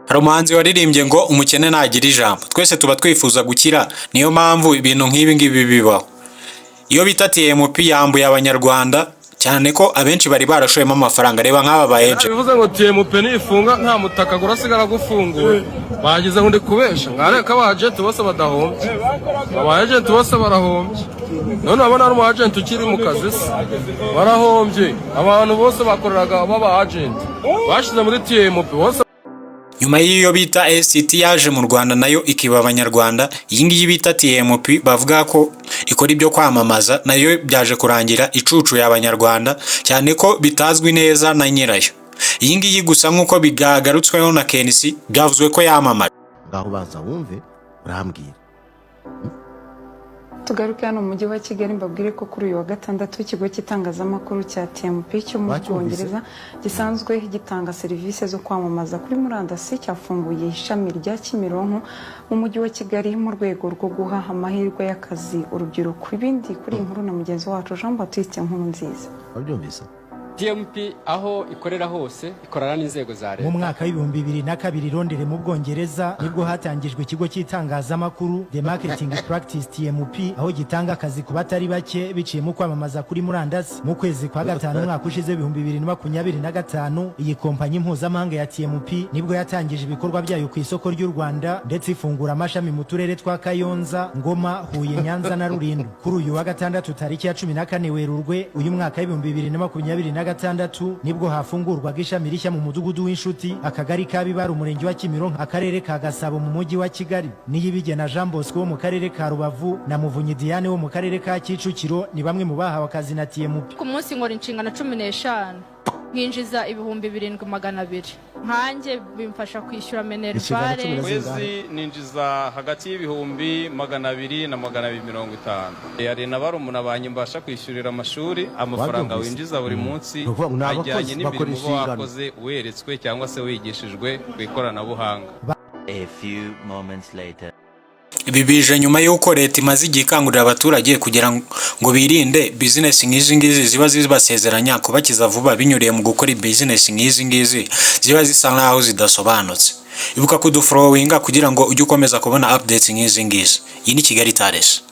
Hari umuhanzi waririmbye ngo umukene ntagira ijambo. Twese tuba twifuza gukira, niyo mpamvu ibintu nk'ibi ngibi bibaho. Iyo bita TMP yambuye abanyarwanda cyane ko abenshi bari barashoyemo amafaranga. Reba nk'aba ba agent. Bivuze ngo TMP nifunga nta mutaka gurasigara gufunguye. Bagize ngo ndi kubesha. Ngareka aba agent bose badahombye. Aba agent bose barahombye. None abona ari umu agent ukiri mu kazi se. Barahombye. Abantu bose bakoreraga baba agent. Bashize muri TMP bose. Nyuma y'iyo bita SCT yaje mu Rwanda nayo ikiba abanyarwanda, iyi ngiyi bita TMP bavuga ko ikora ibyo kwamamaza nayo byaje kurangira icucu y'abanyarwanda cyane ko bitazwi neza na nyirayo. Iyi ngiyi gusa nk'uko bigagarutsweho na Kenisi byavuzwe ko yamamaje. Ngaho baza wumve urambwira. Tugaruke hano mu mujyi wa Kigali mbabwire ko kuri uyu wa gatandatu ikigo cy'itangazamakuru cya TMP cyo mu Bwongereza gisanzwe gitanga serivisi zo kwamamaza kuri murandasi cyafunguye ishami rya Kimironko mu mujyi wa Kigali mu rwego rwo guha amahirwe y'akazi urubyiruko. Ibindi kuri inkuru na mugenzi wacu Jean Baptiste Nkurunziza. Wabyumvise? TMP aho ikorera hose ikorana n'inzego za leta. Mu mwaka wa 2002 Londres mu Bwongereza nibwo hatangijwe ikigo cy'itangazamakuru The Marketing Practice TMP aho gitanga akazi ku batari bake biciye mu kwamamaza kuri murandasi. Mu kwezi kwa gatanu mwaka ushize 2025 iyi kompanyi mpuzamahanga ya TMP nibwo yatangije ibikorwa byayo ku isoko ry'u Rwanda ndetse ifungura amashami mu turere twa Kayonza, Ngoma, Huye, Nyanza na Rulindo. Kuri uyu wa gatandatu tariki ya 14 Werurwe uyu mwaka wa 2025 gatandatu nibwo hafungurwaga ishami rishya mu mudugudu w'inshuti akagari ka Bibara umurenge wa Kimironko akarere ka Gasabo mu mujyi wa Kigali. Niyibigena Jean Bosco wo mu karere ka Rubavu na Muvunyi Diane wo mu karere ka Kicukiro ni bamwe mu bahawe akazi na TMP. Ku munsi nkora inshingano 15 nkinjiza ibihumbi 7,200 nkanjye bimfasha kwishyura minervare. Kwezi ninjiza hagati y'ibihumbi 200 na 250. Ari nabaro umuntu abanye mbasha kwishyurira amashuri amafaranga winjiza buri munsi ajyanye n'imirimo wakoze weretswe cyangwa se wigishijwe ku ikoranabuhanga. A few moments later. Ibi bije nyuma y'uko leta imaze igihe ikangurira abaturage kugira ngo birinde business nk'izi ngizi ziba zibasezeranya kubakiza vuba binyuriye mu gukora business nk'izi ngizi ziba zisa nkaho zidasobanutse. Ibuka kudufollowinga kugira ngo ujye ukomeza kubona updates nk'izi ngizi. Iyi ni Kigali Tares.